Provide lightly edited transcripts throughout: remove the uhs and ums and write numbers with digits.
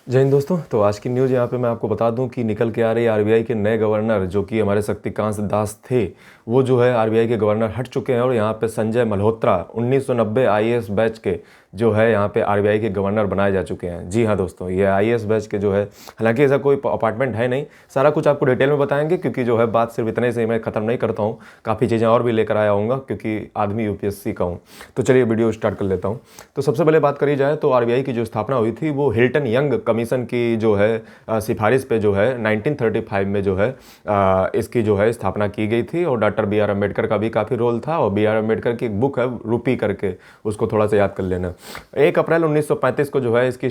जय हिंद दोस्तों। तो आज की न्यूज़ यहाँ पे मैं आपको बता दूं कि निकल के आ रही आरबीआई के नए गवर्नर जो कि हमारे शक्तिकांत दास थे, वो जो है आरबीआई के गवर्नर हट चुके हैं और यहाँ पे संजय मल्होत्रा 1990 आईएएस बैच के जो है यहाँ पे आरबीआई के गवर्नर बनाए जा चुके हैं। जी हाँ दोस्तों, ये आईएएस बैच के जो है, हालांकि ऐसा कोई अपार्टमेंट है नहीं, सारा कुछ आपको डिटेल में बताएंगे क्योंकि जो है बात सिर्फ इतने से मैं ख़त्म नहीं करता हूँ, काफ़ी चीज़ें और भी लेकर आया हूँगा क्योंकि आदमी यूपीएससी का हूँ। तो चलिए वीडियो स्टार्ट कर लेता हूँ। तो सबसे पहले बात करी जाए तो आरबीआई की जो स्थापना हुई थी वो हिल्टन यंग कमीशन की जो है सिफारिश पे जो है 1935 में जो है इसकी जो है स्थापना की गई थी और डॉक्टर बी आर अम्बेडकर का भी काफ़ी रोल था। और बी आर अम्बेडकर की एक बुक है रूपी करके, उसको थोड़ा सा याद कर लेना। 1 अप्रैल 1935 को जो है इसकी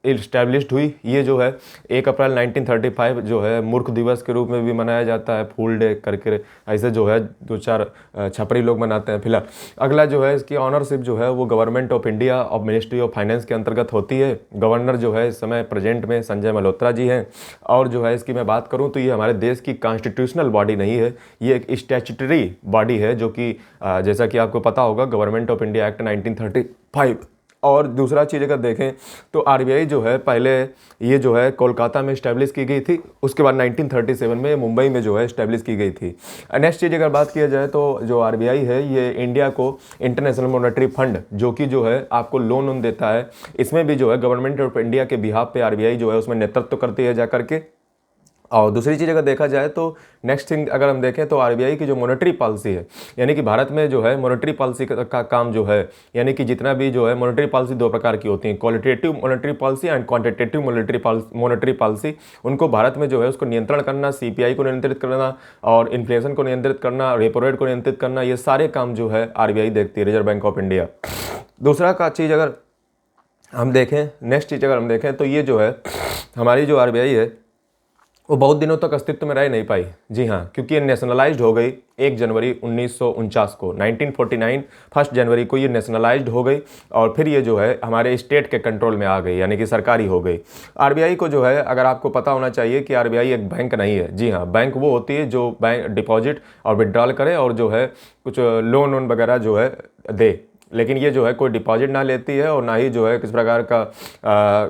इस्टेब्लिश्ड हुई। ये जो है 1 अप्रैल 1935 जो है मूर्ख दिवस के रूप में भी मनाया जाता है, फूल डे करके, ऐसे जो है 2-4 छपरी लोग मनाते हैं। फिलहाल अगला जो है इसकी ऑनरशिप जो है वो गवर्नमेंट ऑफ इंडिया और मिनिस्ट्री ऑफ फाइनेंस के अंतर्गत होती है। गवर्नर जो है इस समय प्रेजेंट में संजय मल्होत्रा जी हैं। और जो है इसकी मैं बात करूँ तो ये हमारे देश की कॉन्स्टिट्यूशनल बॉडी नहीं है, ये एक स्टैट्यूटरी बॉडी है जो कि जैसा कि आपको पता होगा गवर्नमेंट ऑफ इंडिया एक्ट 1935। और दूसरा चीज़ अगर देखें तो आरबीआई जो है पहले ये जो है कोलकाता में इस्टेब्लिश की गई थी, उसके बाद 1937 में मुंबई में जो है इस्टेब्लिश की गई थी। नेक्स्ट चीज़ अगर बात किया जाए तो जो आरबीआई है ये इंडिया को इंटरनेशनल मॉनेटरी फंड जो कि जो है आपको लोन देता है, इसमें भी जो है गवर्नमेंट ऑफ इंडिया के बिहाफ पे आरबीआई जो है उसमें नेतृत्व करती है जा करके। और दूसरी चीज़ अगर देखा जाए तो नेक्स्ट थिंग अगर हम देखें तो आरबीआई की जो मॉनेटरी पॉलिसी है, यानी कि भारत में जो है मॉनेटरी पॉलिसी का काम जो है, यानी कि जितना भी जो है मॉनेटरी पॉलिसी 2 प्रकार की होती हैं, qualitative monetary policy and quantitative monetary policy. उनको भारत में जो है उसको नियंत्रण करना, सीपीआई को नियंत्रित करना और इन्फ्लेशन को नियंत्रित करना, रेपो रेट को नियंत्रित करना, ये सारे काम जो है आरबीआई देखती है, रिजर्व बैंक ऑफ इंडिया। दूसरा का चीज़ अगर हम देखें, नेक्स्ट चीज़ अगर हम देखें तो ये जो है हमारी जो आरबीआई है वो बहुत दिनों तक अस्तित्व में रह नहीं पाई। जी हाँ, क्योंकि ये नेशनलाइज्ड हो गई 1 जनवरी 1949 को, 1949 1 जनवरी को ये नेशनलाइज्ड हो गई और फिर ये जो है हमारे स्टेट के कंट्रोल में आ गई, यानी कि सरकारी हो गई। आरबीआई को जो है अगर आपको पता होना चाहिए कि आरबीआई एक बैंक नहीं है। जी हाँ, बैंक वो होती है जो बैंक डिपॉजिट और विड्रॉल करे और जो है कुछ लोन वोन वगैरह जो है दे, लेकिन ये जो है कोई डिपॉजिट ना लेती है और ना ही जो है किस प्रकार का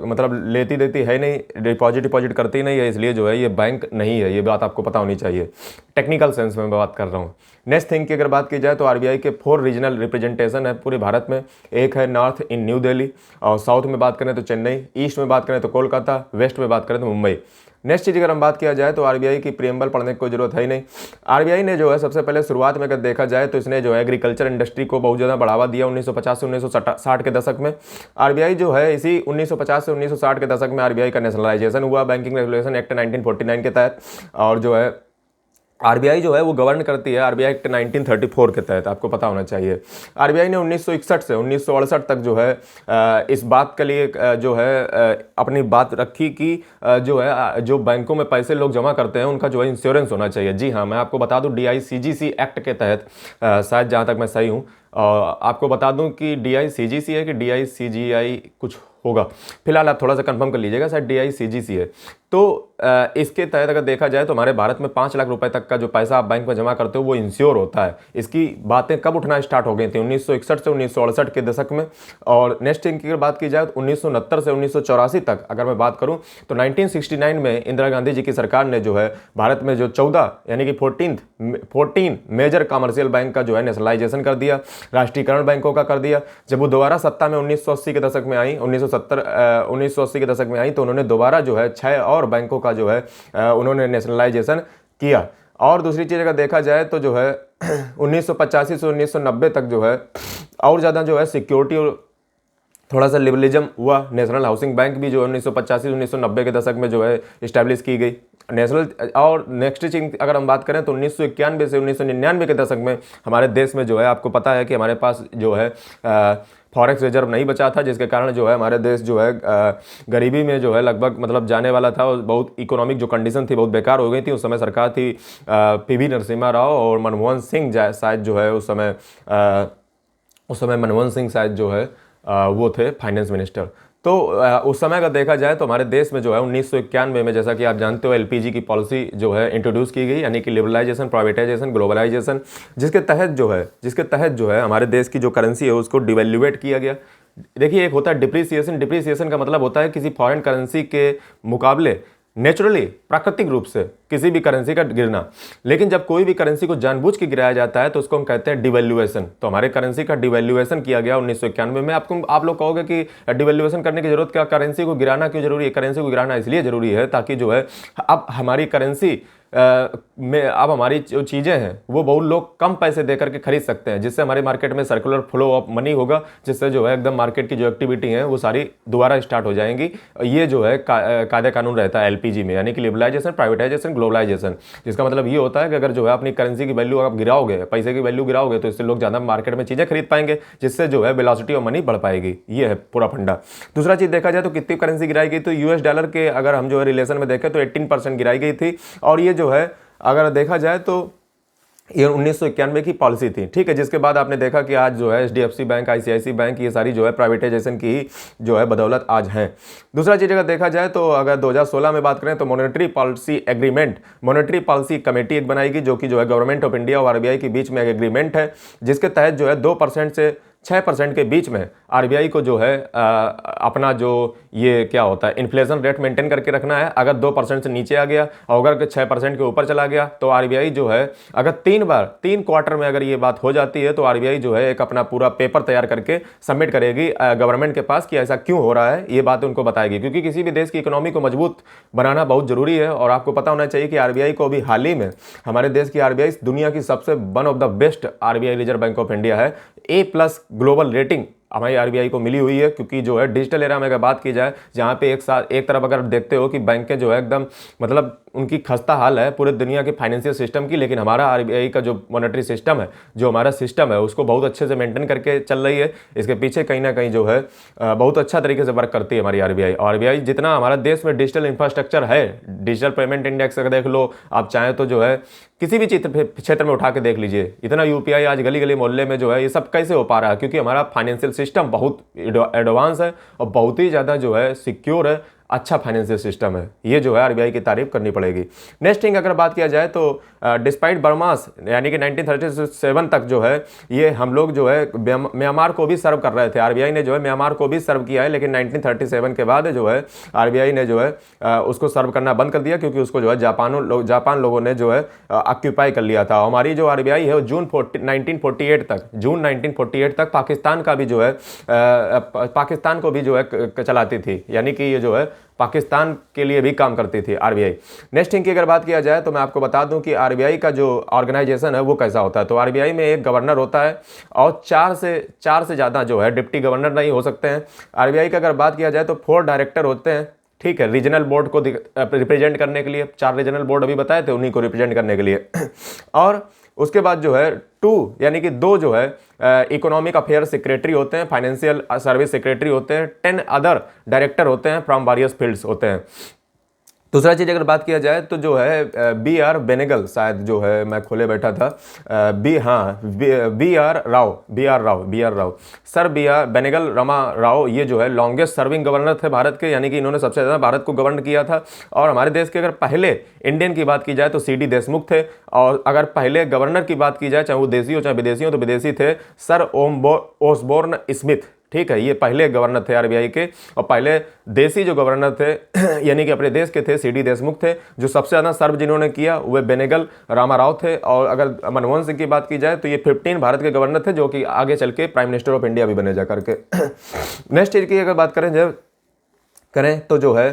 मतलब लेती देती है नहीं, डिपॉजिट करती नहीं है, इसलिए जो है ये बैंक नहीं है। ये बात आपको पता होनी चाहिए, टेक्निकल सेंस में मैं बात कर रहा हूँ। नेक्स्ट थिंग की अगर बात की जाए तो आरबीआई के 4 रीजनल रिप्रेजेंटेशन है पूरे भारत में। एक है नॉर्थ इन न्यू दिल्ली, और साउथ में बात करें तो चेन्नई, ईस्ट में बात करें तो कोलकाता, वेस्ट में बात करें तो मुंबई। नेक्स्ट चीज़ अगर हम बात किया जाए तो आरबीआई की प्रीएम्बल पढ़ने की कोई जरूरत है ही नहीं। आरबीआई ने जो है सबसे पहले शुरुआत में अगर देखा जाए तो इसने जो है एग्रीकल्चर इंडस्ट्री को बहुत ज़्यादा बढ़ावा दिया 1950 से 1960 के दशक में। आरबीआई जो है इसी 1950 से 1960 के दशक में आरबीआई का नेशनलाइजेशन हुआ बैंकिंग रेगुलेशन एक्ट 1949 के तहत। और जो है आरबीआई जो है वो गवर्न करती है आरबीआई एक्ट 1934 के तहत, आपको पता होना चाहिए। आरबीआई ने 1961 से 1968 तक जो है इस बात के लिए जो है अपनी बात रखी कि जो है जो बैंकों में पैसे लोग जमा करते हैं उनका जो है इंश्योरेंस होना चाहिए। जी हाँ, मैं आपको बता दूं डीआईसीजीसी एक्ट के तहत, शायद जहाँ तक मैं सही हूँ, आपको बता दूं कि डीआईसीजीसी है कि डीआईसीजीआई कुछ होगा, फिलहाल आप थोड़ा सा कंफर्म कर लीजिएगा, शायद डीआईसीजीसी है। तो इसके तहत अगर देखा जाए तो हमारे भारत में 5 लाख रुपए तक का जो पैसा आप बैंक में जमा करते हो वो इंश्योर होता है। इसकी बातें कब उठना स्टार्ट हो गई थी? 1961 से 1968 के दशक में। और नेक्स्ट थिंग की अगर बात की जाए तो 1969 से 1984 तक अगर मैं बात करूं तो 1969 में इंदिरा गांधी जी की सरकार ने जो है भारत में जो 14 यानी कि 14 मेजर कमर्शियल बैंक का जो है नेशनलाइजेशन कर दिया, राष्ट्रीयकरण बैंकों का कर दिया। जब वो दोबारा सत्ता में 1980 के दशक में आई, 1980 के दशक में आई, तो उन्होंने दोबारा जो है 6 और बैंकों का जो है उन्होंने नेशनलाइजेशन किया। और दूसरी चीज़ अगर देखा जाए तो जो है 1985 से 1990 तक जो है और ज़्यादा जो है सिक्योरिटी और थोड़ा सा लिबरलिज्म हुआ। नेशनल हाउसिंग बैंक भी जो है 1985 से 1990 के दशक में जो है इस्टेब्लिश की गई नेशनल। और नेक्स्ट चीज अगर हम बात करें तो 1991 से 1999 के दशक में हमारे देश में जो है आपको पता है कि हमारे पास जो है फॉरेक्स रिजर्व नहीं बचा था, जिसके कारण जो है हमारे देश जो है गरीबी में जो है लगभग मतलब जाने वाला था और बहुत इकोनॉमिक जो कंडीशन थी बहुत बेकार हो गई थी। उस समय सरकार थी पीवी नरसिम्हा राव और मनमोहन सिंह शायद जो है उस समय मनमोहन सिंह शायद जो है वो थे फाइनेंस मिनिस्टर। तो उस समय का देखा जाए तो हमारे देश में जो है 1991 में जैसा कि आप जानते हो एलपीजी की पॉलिसी जो है इंट्रोड्यूस की गई, यानी कि लिबरलाइजेशन, प्राइवेटाइजेशन, ग्लोबलाइजेशन, जिसके तहत जो है हमारे देश की जो करेंसी है उसको डिवैल्यूएट किया गया। देखिए एक होता है डिप्रिसिएशन। डिप्रिसिएशन का मतलब होता है किसी फॉरेन करेंसी के मुकाबले नेचुरली प्राकृतिक रूप से किसी भी करेंसी का गिरना। लेकिन जब कोई भी करेंसी को जानबूझ के गिराया जाता है तो उसको हम कहते हैं डिवैल्यूएशन। तो हमारे करेंसी का डिवैल्यूएशन किया गया 1991 में। आप लोग कहोगे कि डिवैल्यूएशन करने की जरूरत क्या, करेंसी को गिराना क्यों जरूरी है? करेंसी को गिराना इसलिए जरूरी है ताकि जो है अब हमारी करेंसी में अब हमारी जो चीज़ें हैं वो बहुत लोग कम पैसे दे करके खरीद सकते हैं, जिससे हमारे मार्केट में सर्कुलर फ्लो ऑफ मनी होगा, जिससे जो है एकदम मार्केट की जो एक्टिविटी है वो सारी दोबारा स्टार्ट हो जाएंगी। ये जो है कायदे कानून रहता है एलपीजी में, यानी कि लिबरलाइजेशन, प्राइवेटाइजेशन, ग्लोबलाइजेशन। जिसका मतलब ये होता है कि अगर जो है अपनी करेंसी की वैल्यू आप गिराओगे, पैसे की वैल्यू गिराओगे, तो इससे लोग ज़्यादा मार्केट में चीज़ें खरीद पाएंगे, जिससे जो है वेलोसिटी ऑफ मनी बढ़ पाएगी। ये है पूरा फंडा। दूसरा चीज़ देखा जाए तो कितनी करेंसी गिराई गई, तो यूएस डॉलर के अगर हम जो है रिलेशन में देखें तो 18% गिराई गई थी। और ये जो है अगर देखा जाए तो ये 1991 की पॉलिसी थी, ठीक है। जिसके बाद आपने देखा कि आज जो है एचडीएफसी बैंक, आईसीआईसी बैंक, ये सारी जो है प्राइवेटाइजेशन की जो है बदौलत आज हैं। दूसरा चीज़ अगर देखा जाए तो अगर 2016 में बात करें तो monetary policy agreement, monetary policy committee एक बनाई गई, जो कि जो है गवर्नमेंट ऑफ इंडिया और आरबीआई के बीच में एक एग्रीमेंट है, जिसके तहत जो है 2% से 6% के बीच में आरबीआई को जो है अपना जो ये क्या होता है इन्फ्लेशन रेट मेंटेन करके रखना है। अगर 2% से नीचे आ गया और अगर 6% के ऊपर चला गया तो आरबीआई जो है अगर 3 क्वार्टर में अगर ये बात हो जाती है तो आरबीआई जो है एक अपना पूरा पेपर तैयार करके सबमिट करेगी गवर्नमेंट के पास कि ऐसा क्यों हो रहा है, ये बात उनको बताएगी। क्योंकि किसी भी देश की इकोनॉमी को मजबूत बनाना बहुत जरूरी है। और आपको पता होना चाहिए कि आरबीआई को अभी हाल ही में हमारे देश की आरबीआई दुनिया की सबसे one of the best RBI reserve bank of India है, A+ ग्लोबल रेटिंग हमारी आरबीआई को मिली हुई है। क्योंकि जो है डिजिटल एरा में अगर बात की जाए, जहाँ पे एक तरफ अगर देखते हो कि बैंकें जो है एकदम मतलब उनकी खस्ता हाल है पूरे दुनिया के फाइनेंशियल सिस्टम की, लेकिन हमारा आरबीआई का जो मॉनेटरी सिस्टम है, जो हमारा सिस्टम है, उसको बहुत अच्छे से मेंटेन करके चल रही है। इसके पीछे कहीं ना कहीं जो है बहुत अच्छा तरीके से वर्क करती है हमारी आरबीआई। और आरबीआई जितना हमारा देश में डिजिटल इंफ्रास्ट्रक्चर है, डिजिटल पेमेंट इंडेक्स अगर देख लो आप चाहें तो जो है किसी भी क्षेत्र में उठा के देख लीजिए, इतना यूपीआई आज गली गली मोहल्ले में जो है ये सब कैसे हो पा रहा है? क्योंकि हमारा फाइनेंशियल सिस्टम बहुत एडवांस है और बहुत ही ज़्यादा जो है सिक्योर है, अच्छा फाइनेंशियल सिस्टम है। ये जो है आरबीआई की तारीफ करनी पड़ेगी। नेक्स्ट थिंग अगर बात किया जाए तो डिस्पाइट बर्मास यानी कि 1937 तक जो है ये हम लोग जो है म्यांमार को भी सर्व कर रहे थे। आरबीआई ने जो है म्यांमार को भी सर्व किया है, लेकिन 1937 के बाद जो है आरबीआई ने जो है उसको सर्व करना बंद कर दिया, क्योंकि उसको जो है जापान लोगों ने जो है ऑक्यूपाई कर लिया था। हमारी जो आरबीआई है जून 1948 तक पाकिस्तान का भी जो है पाकिस्तान को भी जो है चलाती थी, यानी कि ये जो है पाकिस्तान के लिए भी काम करती थी आरबीआई। नेक्स्ट थिंग की अगर बात किया जाए तो मैं आपको बता दूं कि आरबीआई का जो ऑर्गेनाइजेशन है वो कैसा होता है। तो आरबीआई में एक गवर्नर होता है और चार से ज़्यादा जो है डिप्टी गवर्नर नहीं हो सकते हैं। आरबीआई की अगर बात किया जाए तो 4 डायरेक्टर होते हैं, ठीक है, रीजनल बोर्ड को रिप्रेजेंट करने के लिए। 4 रीजनल बोर्ड अभी बताए थे, उन्हीं को रिप्रेजेंट करने के लिए। और उसके बाद जो है 2 यानी कि 2 जो है इकोनॉमिक अफेयर सेक्रेटरी होते हैं, फाइनेंशियल सर्विस सेक्रेटरी होते हैं, 10 अदर डायरेक्टर होते हैं फ्रॉम वेरियस फील्ड्स होते हैं। दूसरा चीज़ अगर बात किया जाए तो जो है B.R. बेनेगल, शायद जो है मैं खोले बैठा था, B.R. Rao sir B.R. Benegal Rama Rao, ये जो है लॉन्गेस्ट सर्विंग गवर्नर थे भारत के, यानी कि इन्होंने सबसे ज़्यादा भारत को गवर्न किया था। और हमारे देश के अगर पहले इंडियन की बात की जाए तो C.D. देशमुख थे। और अगर पहले गवर्नर की बात की जाए, चाहे वो देसी हो चाहे विदेशी हो, तो विदेशी थे सर ओसबोर्न स्मिथ, ठीक है। ये पहले गवर्नर थे आरबीआई के। और पहले देसी जो गवर्नर थे यानी कि अपने देश के थे, C.D. देशमुख थे। जो सबसे ज़्यादा सर्व जिन्होंने किया वह बेनेगल रामाराव थे। और अगर मनमोहन सिंह की बात की जाए तो ये 15 भारत के गवर्नर थे, जो कि आगे चल के प्राइम मिनिस्टर ऑफ इंडिया भी बने जा करके। नेक्स्ट चीज़ की अगर बात करें तो जो है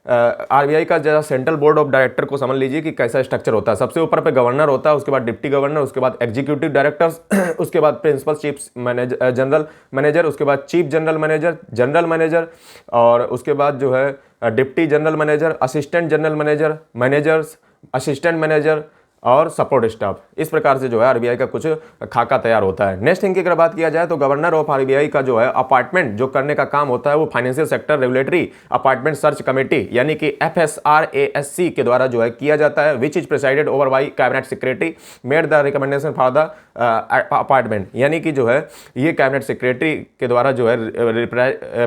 आरबीआई का जरा सेंट्रल बोर्ड ऑफ डायरेक्टर को समझ लीजिए कि कैसा स्ट्रक्चर होता है। सबसे ऊपर पे गवर्नर होता है, उसके बाद डिप्टी गवर्नर, उसके बाद एग्जीक्यूटिव डायरेक्टर्स, उसके बाद प्रिंसिपल चीफ जनरल मैनेजर, उसके बाद चीफ जनरल मैनेजर, और उसके बाद जो है deputy general manager, assistant general manager, managers, assistant manager और सपोर्ट स्टाफ। इस प्रकार से जो है आरबीआई का कुछ खाका तैयार होता है। नेक्स्ट थिंग की अगर बात किया जाए तो गवर्नर ऑफ आरबीआई का जो है अपॉइंटमेंट जो करने का काम होता है वो financial sector regulatory appointment search committee यानी कि FSRASC के द्वारा जो है किया जाता है, which is presided over by cabinet secretary made the recommendation for the appointment, यानी कि जो है ये कैबिनेट सेक्रेटरी के द्वारा जो है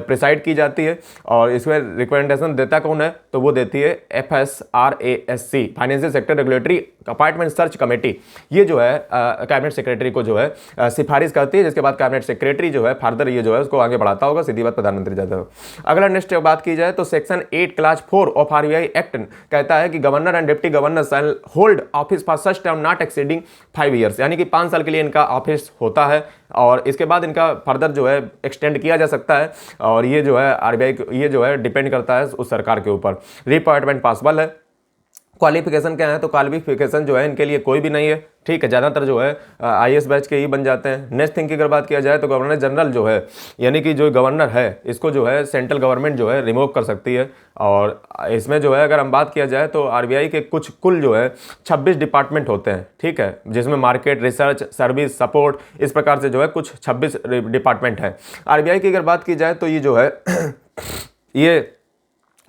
प्रिसाइड की जाती है। और इसमें रिकमेंडेशन देता कौन है? तो वो देती है FSRASC, financial sector regulatory appointment search committee, ये जो है कैबिनेट सेक्रेटरी को जो है सिफारिश करती है, जिसके बाद कैबिनेट सेक्रेटरी जो है फर्दर ये जो है उसको आगे बढ़ाता होगा, सीधी बात प्रधानमंत्री जाता होगा। अगला नेक्स्ट बात की जाए तो section 8 class 4 of RBI act कहता है कि governor and deputy governor shall hold office for such term not exceeding 5 years, यानी कि 5 साल के लिए इनका ऑफिस होता है और इसके बाद इनका फर्दर जो है एक्सटेंड किया जा सकता है। और ये जो है आरबीआई ये जो है डिपेंड करता है उस सरकार के ऊपर। रीअपॉइंटमेंट पॉसिबल है। क्वालिफिकेशन क्या है, तो क्वालिफिकेशन जो है इनके लिए कोई भी नहीं है, ठीक है, ज़्यादातर जो है आईएएस बैच के ही बन जाते हैं। नेक्स्ट थिंग की अगर बात किया जाए तो गवर्नर जनरल जो है, यानी कि जो गवर्नर है इसको जो है सेंट्रल गवर्नमेंट जो है रिमूव कर सकती है। और इसमें जो है अगर हम बात किया जाए तो आरबीआई के कुल जो है 26 डिपार्टमेंट होते हैं, ठीक है, जिसमें मार्केट, रिसर्च, सर्विस, सपोर्ट, इस प्रकार से जो है कुछ 26 डिपार्टमेंट हैं। आरबीआई की अगर बात की जाए तो ये जो है ये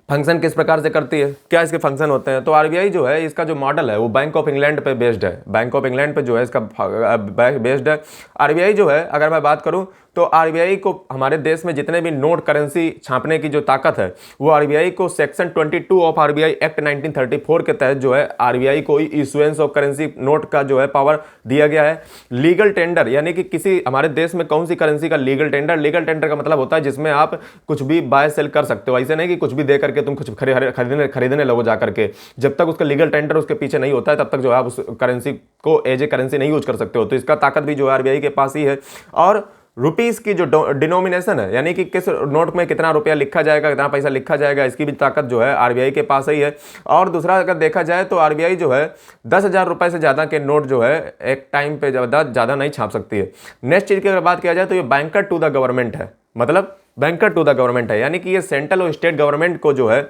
फंक्शन किस प्रकार से करती है, क्या इसके फंक्शन होते हैं, तो आरबीआई जो है इसका जो मॉडल है वो बैंक ऑफ इंग्लैंड पे बेस्ड है, बैंक ऑफ इंग्लैंड पे जो है इसका बेस्ड है। आरबीआई जो है अगर मैं बात करूं तो आरबीआई को हमारे देश में जितने भी नोट करेंसी छापने की जो ताकत है वो आरबीआई को सेक्शन 22 ऑफ आरबीआई एक्ट 1934 के तहत जो है आरबीआई को इशुएंस ऑफ करेंसी नोट का जो है पावर दिया गया है। लीगल टेंडर, यानी कि किसी हमारे देश में कौन सी करेंसी का लीगल टेंडर का मतलब होता है जिसमें आप कुछ भी बाय सेल कर सकते हो, ऐसे नहीं कि कुछ भी दे करके तुम कुछ खरीदने लगो जा करके। जब तक उसका लीगल टेंडर उसके पीछे नहीं होता है तब तक जो है आप उस करेंसी को एज ए करेंसी नहीं यूज कर सकते हो। तो इसका ताकत भी जो है आरबीआई के पास ही है। और रुपीस की जो डिनोमिनेशन है, यानी कि किस नोट में कितना रुपया लिखा जाएगा, कितना पैसा लिखा जाएगा, इसकी भी ताकत जो है आरबीआई के पास ही है। और दूसरा अगर देखा जाए तो आरबीआई जो है 10,000 रुपए से ज़्यादा के नोट जो है एक टाइम पे ज़्यादा नहीं छाप सकती है। नेक्स्ट चीज़ की अगर बात किया जाए तो ये बैंकर टू द गवर्नमेंट है, मतलब बैंकर टू द गवर्नमेंट है, यानी कि ये सेंट्रल और स्टेट गवर्नमेंट को जो है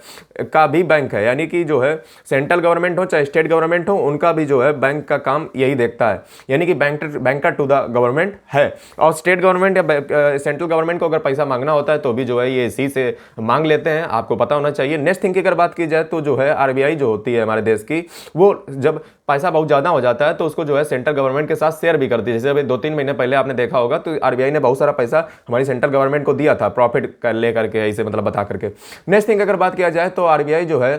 का भी बैंक है, यानी कि जो है सेंट्रल गवर्नमेंट हो चाहे स्टेट गवर्नमेंट हो उनका भी जो है बैंक का काम यही देखता है, यानी कि बैंकर टू द गवर्नमेंट है। और स्टेट गवर्नमेंट या सेंट्रल गवर्नमेंट को अगर पैसा मांगना होता है तो भी जो है ये इसी से मांग लेते हैं, आपको पता होना चाहिए। नेक्स्ट थिंग की अगर बात की जाए तो जो है आरबीआई जो होती है हमारे देश की, वो जब पैसा बहुत ज़्यादा हो जाता है तो उसको जो है सेंट्रल गवर्नमेंट के साथ शेयर भी करती है। जैसे अभी 2-3 महीने पहले आपने देखा होगा तो आरबीआई ने बहुत सारा पैसा हमारी सेंट्रल गवर्नमेंट को दिया था प्रॉफिट कर ले करके, ऐसे मतलब बता करके। नेक्स्ट थिंग अगर बात किया जाए तो आरबीआई जो है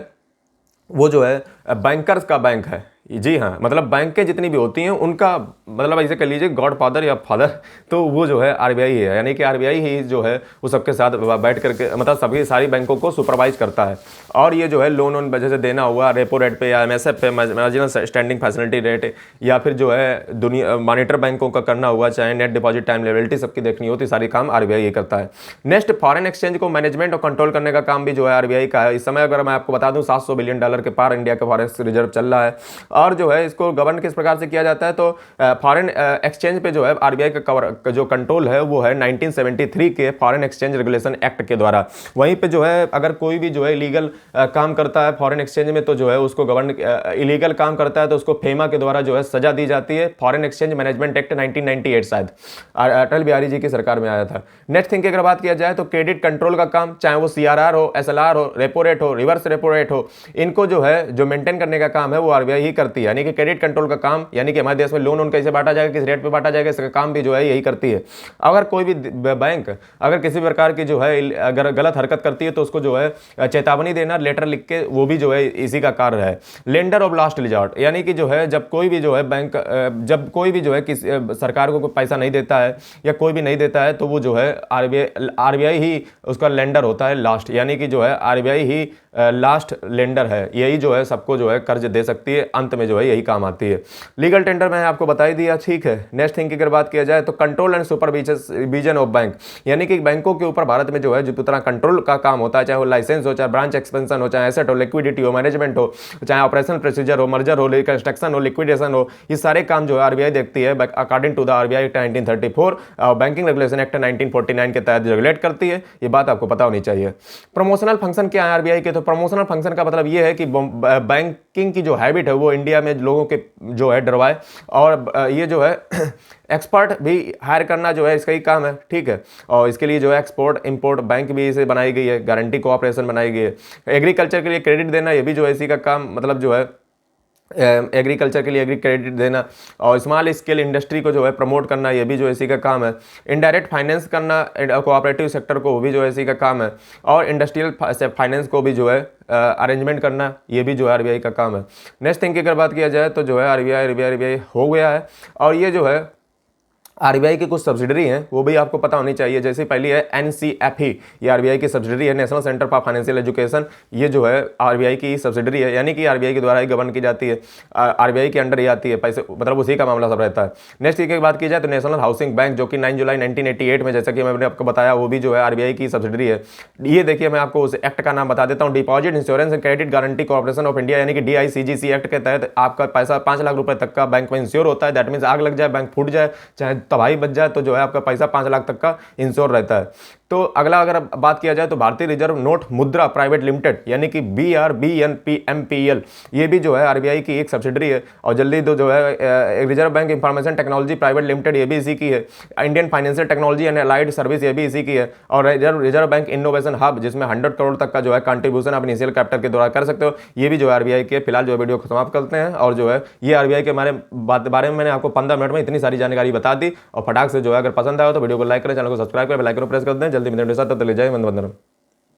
वो जो है बैंकर्स का बैंक है। जी हाँ, मतलब बैंकें जितनी भी होती हैं उनका मतलब ऐसे कह लीजिए गॉड फादर या फादर, तो वो जो है आरबीआई है, यानी कि आरबीआई ही जो है वो सबके साथ बैठ करके मतलब सभी सारी बैंकों को सुपरवाइज करता है। और ये जो है लोन वजह से देना हुआ रेपो रेट पे या एमएसएफ पे, मार्जिनल स्टैंडिंग फैसिलिटी रेट, या फिर जो है दुनिया मॉनिटर बैंकों का करना हुआ, चाहे नेट डिपॉजिट टाइम लेवलिटी सबकी देखनी होती, सारी काम आरबीआई ही करता है। नेक्स्ट, फॉरेन एक्सचेंज को मैनेजमेंट और कंट्रोल करने का काम भी जो है आरबीआई का है। इस समय अगर मैं आपको बता दूं $700 बिलियन के पार इंडिया का फॉरेन रिजर्व चल रहा है। और जो है इसको गवर्न किस प्रकार से किया जाता है, तो फॉरेन एक्सचेंज पे जो है आरबीआई का जो कंट्रोल है वो है 1973 के फॉरेन एक्सचेंज रेगुलेशन एक्ट के द्वारा। वहीं पे जो है अगर कोई भी जो है इलीगल काम करता है फॉरेन एक्सचेंज में तो जो है उसको गवर्न इलीगल काम करता है तो उसको फेमा के द्वारा जो है सजा दी जाती है। फॉरेन एक्सचेंज मैनेजमेंट एक्ट 1998 शायद अटल बिहारी जी की सरकार में आया था। नेक्स्ट थिंग की अगर बात किया जाए तो क्रेडिट कंट्रोल का काम, चाहे वो सीआरआर हो, एसएलआर हो, रेपो रेट हो, रिवर्स रेपो रेट हो, इनको जो है जो मेंटेन करने का काम है वो आरबीआई ही करती है। यानी कि क्रेडिट कंट्रोल का काम, यानी कि हमारे देश में लोन कैसे बांटा जाएगा, किस रेट पे बांटा जाएगा, इसका काम भी जो है यही करती है। अगर कोई भी बैंक अगर किसी प्रकार की जो है अगर गलत हरकत करती है तो उसको जो है चेतावनी देना, लेटर लिख के, वो भी जो है इसी का कार्य है। लेंडर ऑफ लास्ट रिजॉर्ट, यानी कि जो है जब कोई भी जो है बैंक जब कोई भी जो है किसी सरकार को पैसा नहीं देता है या कोई भी नहीं देता है तो वो जो है आरबीआई ही उसका लेंडर होता है लास्ट, यानी कि जो है आरबीआई ही लास्ट लेंडर है, यही जो है सबको जो है कर्ज दे सकती है, अंत में जो है यही काम आती है। लीगल टेंडर मैंने आपको बता ही दिया, ठीक है। नेक्स्ट थिंग की अगर बात किया जाए तो control and supervision of bank, यानी कि बैंकों के ऊपर भारत में जो है जितना कंट्रोल का काम होता है, चाहे वो लाइसेंस हो, चाहे ब्रांच एक्सपेंशन हो, चाहे एसेट हो, लिक्विडिटी हो, मैनेजमेंट हो, चाहे ऑपरेशन प्रोसीजर हो, मर्जर हो, कंस्ट्रक्शन हो, लिक्विडेशन हो, ये सारे काम जो है आरबीआई देखती है according to the RBI act 1934 और बैंकिंग रेगुलेशन एक्ट 1949 के तहत रेगुलेट करती है। ये बात आपको पता होनी चाहिए। प्रमोशनल फंक्शन क्या है आरबीआई के, तो प्रमोशनल फंक्शन का मतलब ये है कि बैंकिंग की जो हैबिट है वो इंडिया में लोगों के जो है डरवाए, और ये जो है एक्सपर्ट भी हायर करना जो है इसका ही काम है, ठीक है। और इसके लिए जो है एक्सपोर्ट इंपोर्ट बैंक भी इसे बनाई गई है, गारंटी कोऑपरेशन बनाई गई है। एग्रीकल्चर के लिए क्रेडिट देना ये भी जो है इसी का काम, मतलब जो है एग्रीकल्चर के लिए एग्री क्रेडिट देना और स्मॉल स्केल इंडस्ट्री को जो है प्रमोट करना, ये भी जो है इसी का काम है। इनडायरेक्ट फाइनेंस करना कोऑपरेटिव सेक्टर को, वो भी जो है इसी का काम है। और इंडस्ट्रियल फाइनेंस को भी जो है अरेंजमेंट करना, ये भी जो है आरबीआई का काम है। नेक्स्ट थिंग की अगर बात किया जाए तो जो है आरबीआई हो गया है। और ये जो है आरबीआई की कुछ सब्सिडरी हैं, वो भी आपको पता होनी चाहिए। जैसे पहली है एनसीएफई, ये आरबीआई की सब्सिडरी है, national centre for financial education. ये जो है आरबीआई की सब्सिडरी है, यानी कि आरबीआई के द्वारा ही गवर्न की जाती है, आरबीआई के अंडर ही आती है, पैसे मतलब उसी का मामला सब रहता है। नेक्स्ट की बात की जाए तो नेशनल हाउसिंग बैंक, जो कि 9 जुलाई 1988 में, जैसा कि मैंने आपको बताया, वो भी जो है आरबीआई की सब्सिडरी है। ये देखिए, मैं आपको उस एक्ट का नाम बता देता हूँ, deposit insurance and credit guarantee corporation of India, यानी कि DICGC एक्ट के तहत आपका पैसा 5 लाख रुपए तक का बैंक में इंश्योर होता है। दैट मीन्स आग लग जाए, बैंक फूट जाए, चाहे तबाही बच जाए, तो जो है आपका पैसा 5 लाख तक का इंश्योर रहता है। तो अगला अगर बात किया जाए तो भारतीय रिजर्व नोट मुद्रा प्राइवेट लिमिटेड, यानी कि BRBNPMPL, ये भी जो है आरबीआई की एक सब्सिडरी है। और जल्दी तो जो है reserve bank information technology private limited, ये भी इसी की है। Indian financial technology and allied service, ये भी इसी की है। और रिजर्व बैंक इनोवेशन हब, जिसमें 100 करोड़ तक का जो है कंट्रीब्यूशन आप इनिशियल कैपिटल के द्वारा कर सकते हो, ये भी जो है आरबीआई के। फिलहाल जो है वीडियो को समाप्त करते हैं। और जो है ये आरबीआई के बारे में मैंने आपको 15 मिनट में इतनी सारी जानकारी बता दी। और फटाक से जो है अगर पसंद आया तो वीडियो को लाइक करें, चैनल को सब्सक्राइब करें, बेल आइकन को प्रेस कर दें। जल्दी मिलते हैं साथ, तब तक ले जाए वंदे मातरम।